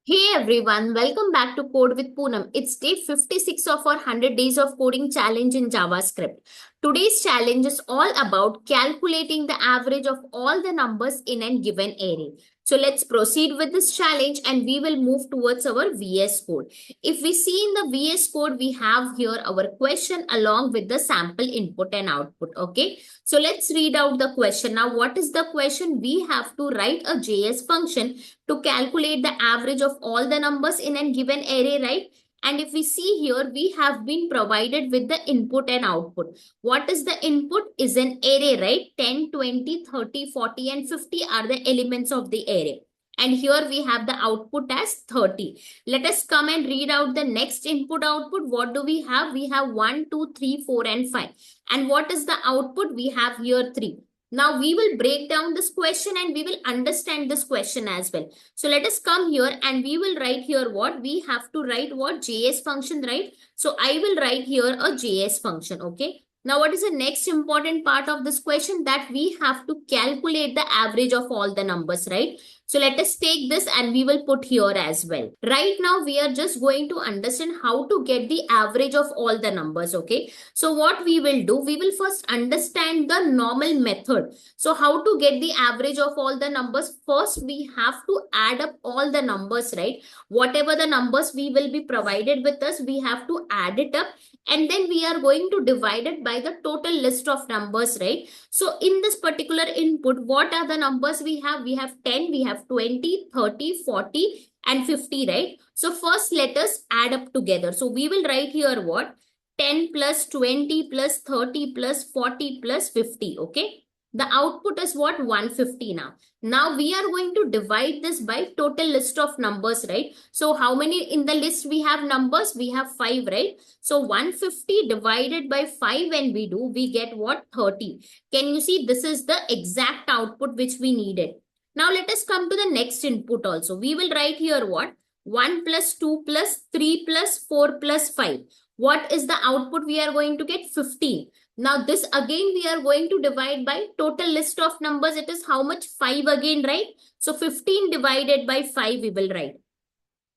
Hey everyone, welcome back to Code with Poonam. It's day 56 of our 100 days of coding challenge in JavaScript. Today's challenge is all about calculating the average of all the numbers in a given array. So let's proceed with this challenge and we will move towards our VS Code. If we see in the VS Code, we have here our question along with the sample input and output. Okay. So let's read out the question. Now, what is the question? We have to write a JS function to calculate the average of all the numbers in a given array, right? And if we see here, we have been provided with the input and output. What is the input? Is an array, right? 10, 20, 30, 40, and 50 are the elements of the array. And here we have the output as 30. Let us come and read out the next input output. What do we have? We have 1, 2, 3, 4, and 5. And what is the output? We have here 3. Now we will break down this question and we will understand this question as well. So let us come here and we will write here what? We have to write what? JS function, right? So I will write here a JS function, okay? Now what is the next important part of this question? That we have to calculate the average of all the numbers, right? So let us take this and we will put here as well. Right now we are just going to understand how to get the average of all the numbers, okay? So what we will do, we will first understand the normal method. So how to get the average of all the numbers? First, we have to add up all the numbers, right? Whatever the numbers we will be provided with us, we have to add it up. And then we are going to divide it by the total list of numbers, right? So in this particular input, what are the numbers we have? We have 10, we have 20, 30, 40, and 50, right? So first let us add up together. So we will write here what? 10 plus 20 plus 30 plus 40 plus 50, okay? The output is what? 150 now. Now we are going to divide this by total list of numbers, right? So how many in the list we have numbers? We have 5, right? So 150 divided by 5 when we do, we get what? 30. Can you see this is the exact output which we needed. Now let us come to the next input also. We will write here what? 1 plus 2 plus 3 plus 4 plus 5. What is the output we are going to get? 15. Now this again we are going to divide by total list of numbers. It is how much? 5 again, right? So 15 divided by 5 we will write.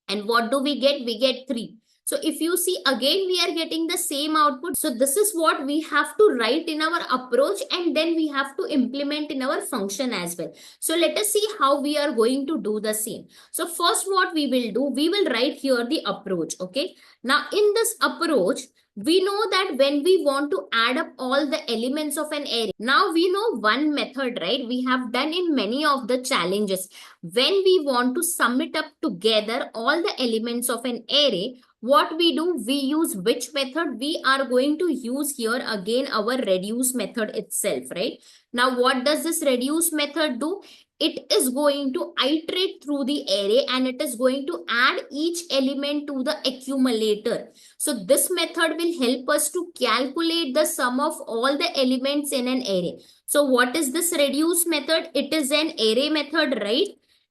And what do we get? We get 3. So if you see again we are getting the same output. So this is what we have to write in our approach and then we have to implement in our function as well. So let us see how we are going to do the same. So first what we will do, we will write here the approach, okay? Now in this approach, we know that when we want to add up all the elements of an array, now we know one method, right? We have done in many of the challenges. When we want to sum it up together, all the elements of an array, what we do, we use which method? We are going to use here again our reduce method itself, right? Now, what does this reduce method do? It is going to iterate through the array and it is going to add each element to the accumulator. So this method will help us to calculate the sum of all the elements in an array. So what is this reduce method? It is an array method, right?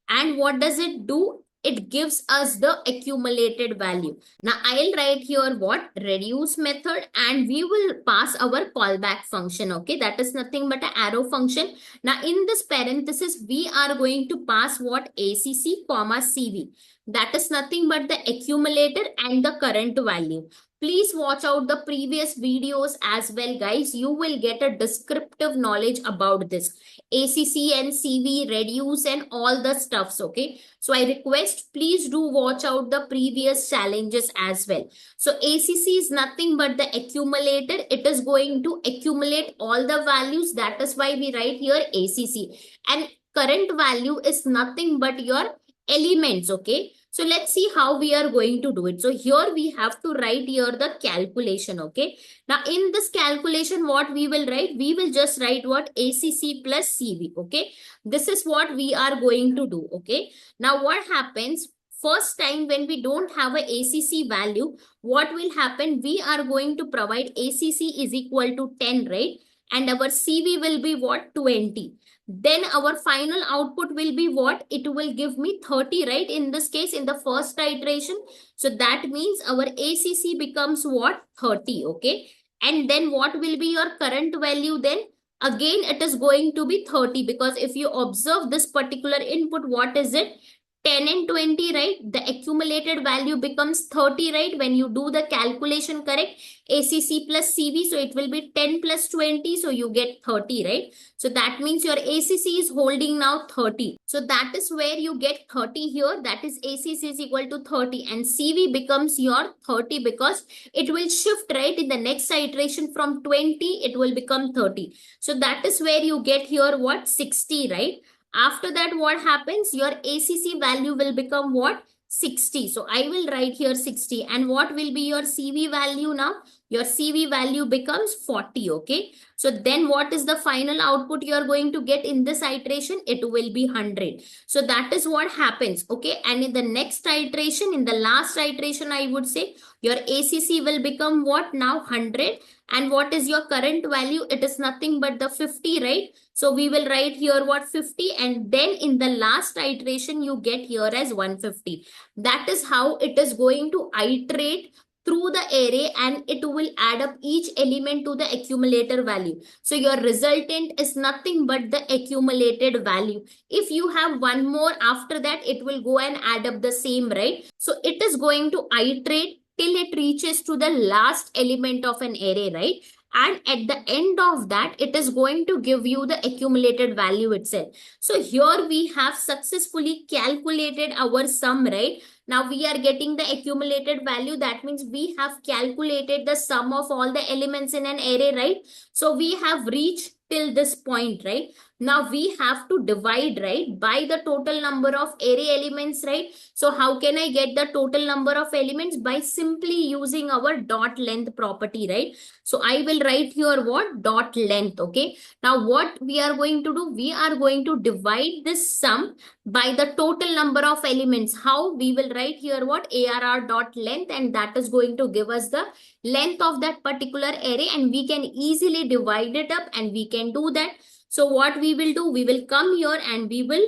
And what does it do? It gives us the accumulated value. Now I'll write here what? Reduce method and we will pass our callback function. Okay, that is nothing but an arrow function. Now in this parenthesis, we are going to pass what? ACC comma CV. That is nothing but the accumulator and the current value. Please watch out the previous videos as well, guys. You will get a descriptive knowledge about this. ACC and CV, reduce and all the stuffs, okay? So I request, please do watch out the previous challenges as well. So ACC is nothing but the accumulator. It is going to accumulate all the values. That is why we write here ACC. And current value is nothing but your elements, okay? So let's see how we are going to do it. So here we have to write here the calculation, okay? Now in this calculation, what we will write? We will just write what? ACC plus CV, okay? This is what we are going to do, okay? Now what happens? First time when we don't have a ACC value, what will happen? We are going to provide ACC is equal to 10, right? And our CV will be what? 20. Then our final output will be what? It will give me 30, right? In this case, in the first iteration. So that means our ACC becomes what? 30, okay? And then what will be your current value then? Again, it is going to be 30 because if you observe this particular input, what is it? 10 and 20, right? The accumulated value becomes 30, right? When you do the calculation correct, ACC plus CV, so it will be 10 plus 20, so you get 30, right? So that means your ACC is holding now 30. So that is where you get 30 here. That is ACC is equal to 30 and CV becomes your 30 because it will shift, right? In the next iteration from 20, it will become 30. So that is where you get here what? 60, right? After that, what happens? Your ACC value will become what? 60. So I will write here 60. And what will be your CV value now? Your CV value becomes 40. Okay. So then what is the final output you are going to get in this iteration? It will be 100. So that is what happens. Okay. And in the next iteration, in the last iteration, I would say your ACC will become what now? 100. And what is your current value? It is nothing but the 50, right? So we will write here what? 50, and then in the last iteration you get here as 150. That is how it is going to iterate through the array and it will add up each element to the accumulator value. So your resultant is nothing but the accumulated value. If you have one more after that, it will go and add up the same, right? So it is going to iterate till it reaches to the last element of an array, right? And at the end of that, it is going to give you the accumulated value itself. So here we have successfully calculated our sum, right? Now we are getting the accumulated value. That means we have calculated the sum of all the elements in an array, right? So we have reached till this point, right? Now we have to divide, right, by the total number of array elements, right? So how can I get the total number of elements? By simply using our dot length property, right? So I will write here what? Dot length, okay? Now what we are going to do? We are going to divide this sum by the total number of elements. How? We will write here what? ARR dot length, and that is going to give us the length of that particular array, and we can easily divide it up and we can do that. So what we will do? We will come here and we will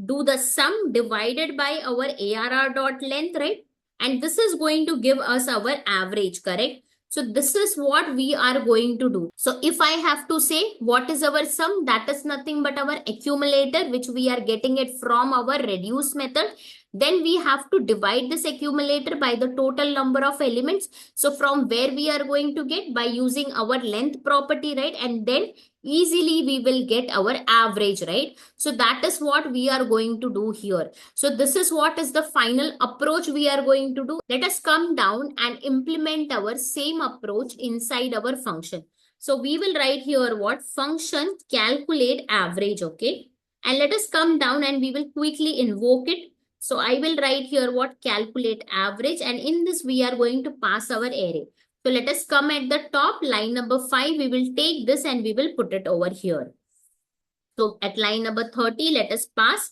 do the sum divided by our ARR dot length, right? And this is going to give us our average, correct? So this is what we are going to do. So if I have to say what is our sum, that is nothing but our accumulator, which we are getting it from our reduce method. Then we have to divide this accumulator by the total number of elements. So from where we are going to get? By using our length property, right? And then easily we will get our average, right? So that is what we are going to do here. So this is what is the final approach we are going to do. Let us come down and implement our same approach inside our function. So we will write here what? Function calculate average, okay? And let us come down and we will quickly invoke it. So I will write here what? Calculate average, and in this we are going to pass our array. So let us come at the top, line number 5, we will take this and we will put it over here. So at line number 30, let us pass.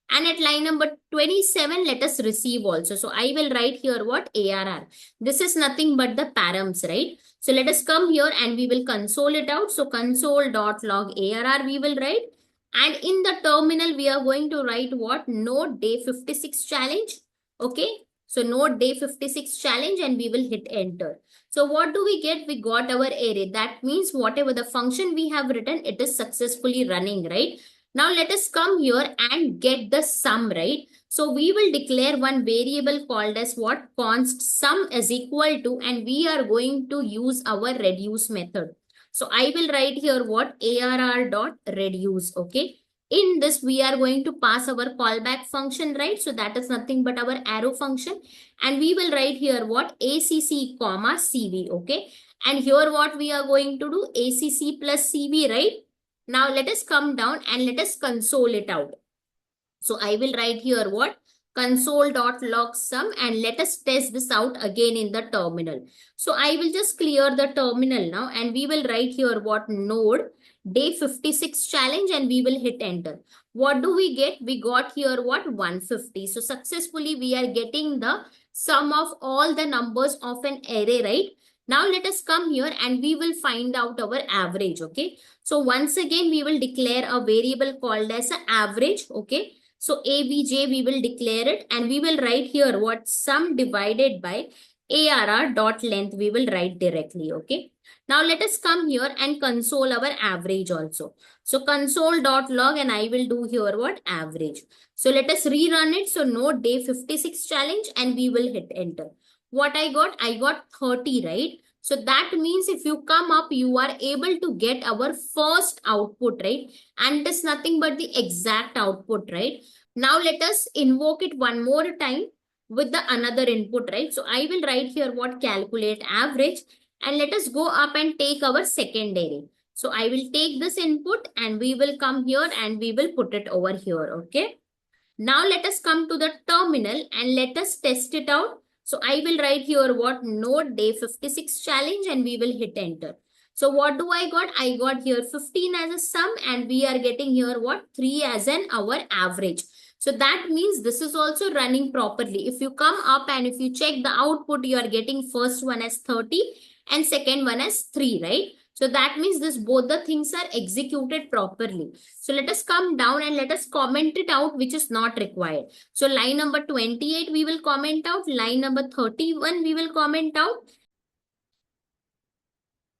And at line number 27, let us receive also. So I will write here what? ARR. This is nothing but the params, right? So let us come here and we will console it out. So console.log ARR we will write. And in the terminal, we are going to write what? Node day 56 challenge. Okay. So node day 56 challenge and we will hit enter. So what do we get? We got our array. That means whatever the function we have written, it is successfully running, right? Now let us come here and get the sum, right? So we will declare one variable called as what? Const sum is equal to, and we are going to use our reduce method. So I will write here what? ARR dot reduce, okay? In this, we are going to pass our callback function, right? So that is nothing but our arrow function. And we will write here what? ACC comma CV, okay? And here what we are going to do? ACC plus CV, right? Now let us come down and let us console it out. So I will write here what? Console.log sum, and let us test this out again in the terminal. So I will just clear the terminal now and we will write here what? Node day 56 challenge, and we will hit enter. What do we get? We got here what? 150. So successfully we are getting the sum of all the numbers of an array, right? Now let us come here and we will find out our average, okay? So once again, we will declare a variable called as an average, okay? So AVJ, we will declare it and we will write here what? Sum divided by ARR dot length we will write directly. Okay. Now let us come here and console our average also. So console.log and I will do here what? Average. So let us rerun it. So note day 56 challenge and we will hit enter. What I got? I got 30, right? So that means if you come up, you are able to get our first output, right? And it is nothing but the exact output, right? Now let us invoke it one more time with the another input, right? So I will write here what? Calculate average, and let us go up and take our second array. So I will take this input and we will come here and we will put it over here. Okay. Now let us come to the terminal and let us test it out. So I will write here what? Node day 56 challenge and we will hit enter. So what do I got? I got here 15 as a sum and we are getting here what? 3 as an our average. So that means this is also running properly. If you come up and if you check the output, you are getting first one as 30 and second one as 3, right? So that means this both the things are executed properly. So let us come down and let us comment it out, which is not required. So line number 28, we will comment out. Line number 31, we will comment out.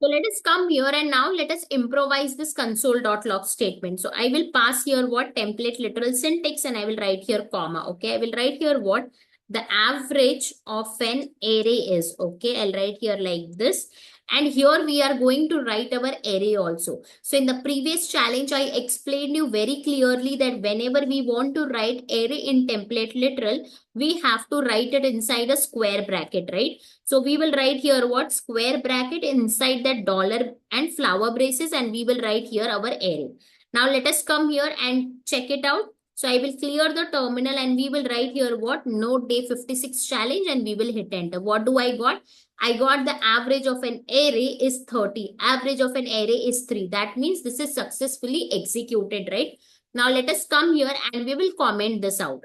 So let us come here and now let us improvise this console.log statement. So I will pass here what? Template literal syntax and I will write here comma. Okay. I will write here what? The average of an array is. Okay. I'll write here like this. And here we are going to write our array also. So in the previous challenge, I explained you very clearly that whenever we want to write array in template literal, we have to write it inside a square bracket, right? So we will write here what? Square bracket inside that dollar and flower braces and we will write here our array. Now let us come here and check it out. So I will clear the terminal and we will write here what? Node day 56 challenge and we will hit enter. What do I got? I got the average of an array is 30. Average of an array is 3. That means this is successfully executed, right? Now let us come here and we will comment this out.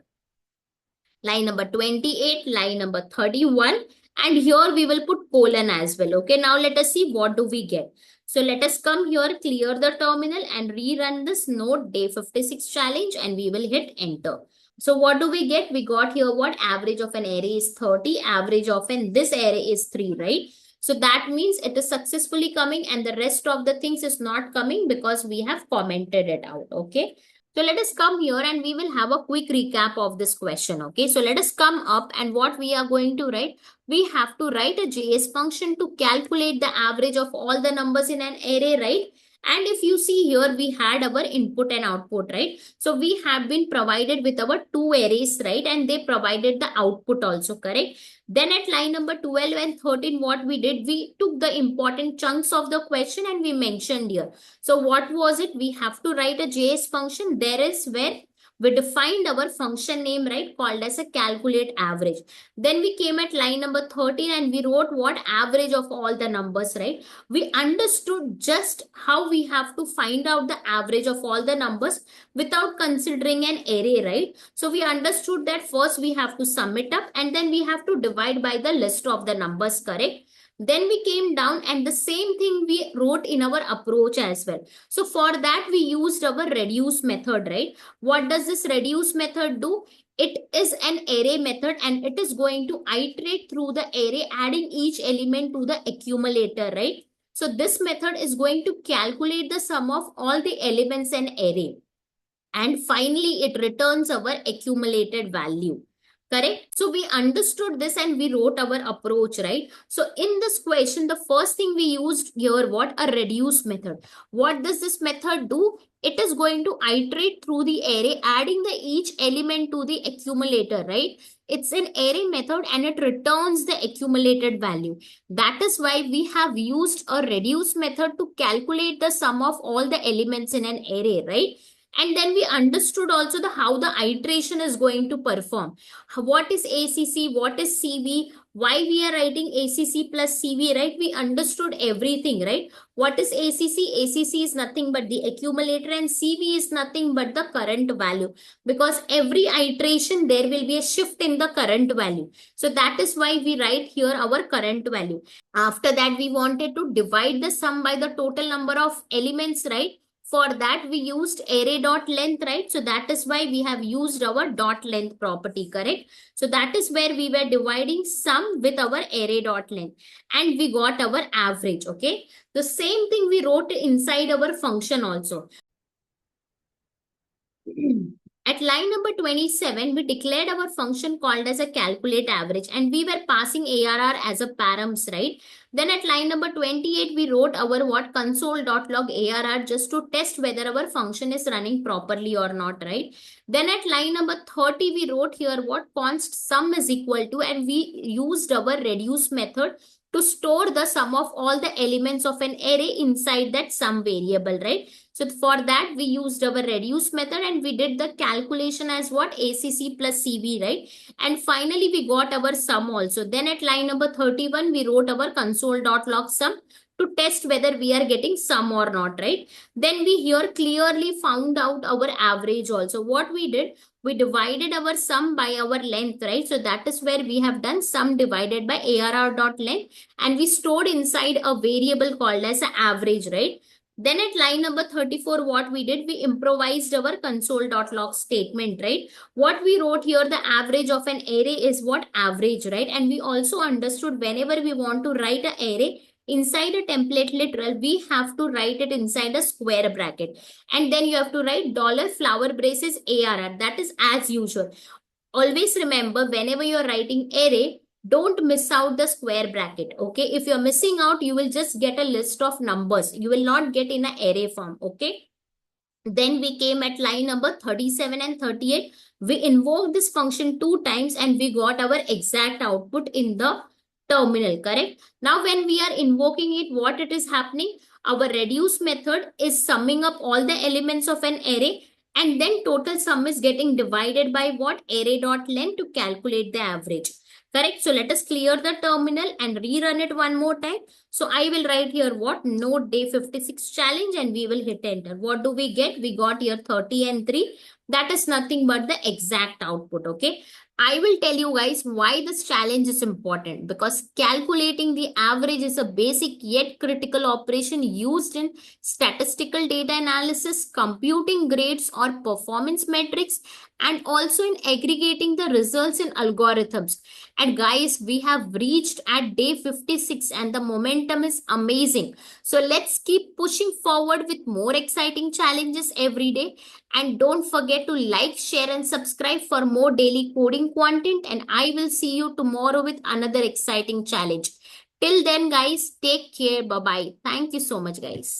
Line number 28, line number 31. And here we will put colon as well. Okay, now let us see what do we get. So let us come here, clear the terminal and rerun this node day 56 challenge and we will hit enter. So what do we get? We got here what? Average of an array is 30. Average of this array is 3, right? So that means it is successfully coming and the rest of the things is not coming because we have commented it out. Okay. So let us come here and we will have a quick recap of this question. Okay. So let us come up and what we are going to write. We have to write a JS function to calculate the average of all the numbers in an array, right? And if you see here, we had our input and output, right? So we have been provided with our two arrays, right? And they provided the output also, correct? Then at line number 12 and 13, what we did, we took the important chunks of the question and we mentioned here. So what was it? We have to write a JS function. There is where we defined our function name, right, called as a calculate average. Then we came at line number 13 and we wrote what? Average of all the numbers, right? We understood just how we have to find out the average of all the numbers without considering an array, right? So we understood that first we have to sum it up and then we have to divide by the list of the numbers, correct? Then we came down and the same thing we wrote in our approach as well. So for that we used our reduce method, right? What does this reduce method do? It is an array method and it is going to iterate through the array, adding each element to the accumulator, right? So this method is going to calculate the sum of all the elements in array. And finally, it returns our accumulated value. Correct? So we understood this and we wrote our approach, right? So in this question, the first thing we used here, what? A reduce method. What does this method do? It is going to iterate through the array, adding the each element to the accumulator, right? It's an array method and it returns the accumulated value. That is why we have used a reduce method to calculate the sum of all the elements in an array, right? And then we understood also the how the iteration is going to perform. What is ACC? What is CV? Why we are writing ACC plus CV, right? We understood everything, right? What is ACC? ACC is nothing but the accumulator and CV is nothing but the current value. Because every iteration, there will be a shift in the current value. So that is why we write here our current value. After that, we wanted to divide the sum by the total number of elements, right? For that, we used array dot length, right? So that is why we have used our dot length property, correct? So that is where we were dividing sum with our array dot length, and we got our average, okay? The same thing we wrote inside our function also. At line number 27, we declared our function called as a calculate average, and we were passing ARR as a params, right? Then at line number 28, we wrote our what console.log ARR just to test whether our function is running properly or not, right? Then at line number 30, we wrote here what const sum is equal to, and we used our reduce method to store the sum of all the elements of an array inside that sum variable, right? So for that, we used our reduce method and we did the calculation as what ACC plus CV, right? And finally, we got our sum also. Then at line number 31, we wrote our console.log sum to test whether we are getting sum or not, right? Then we here clearly found out our average also. What we did, we divided our sum by our length, right? So that is where we have done sum divided by ARR.length, and we stored inside a variable called as average, right? Then at line number 34, what we did, we improvised our console.log statement, right? What we wrote here, the average of an array is what average, right? And we also understood whenever we want to write an array inside a template literal, we have to write it inside a square bracket. And then you have to write dollar flower braces ARR. That is as usual. Always remember, whenever you're writing array, don't miss out the square bracket, okay? If you're missing out, you will just get a list of numbers. You will not get in an array form, okay? Then we came at line number 37 and 38. We invoked this function 2 times and we got our exact output in the terminal, correct? Now, when we are invoking it, what it is happening? Our reduce method is summing up all the elements of an array, and then total sum is getting divided by what? Array.len to calculate the average. Correct? So let us clear the terminal and rerun it one more time. So I will write here what? Node day 56 challenge, and we will hit enter. What do we get? We got here 30 and 3. That is nothing but the exact output, okay? I will tell you guys why this challenge is important, because calculating the average is a basic yet critical operation used in statistical data analysis, computing grades or performance metrics, and also in aggregating the results in algorithms. And guys, we have reached at day 56 and the momentum is amazing. So let's keep pushing forward with more exciting challenges every day. And don't forget to like, share, and subscribe for more daily coding content. And I will see you tomorrow with another exciting challenge. Till then, guys, take care. Bye-bye. Thank you so much, guys.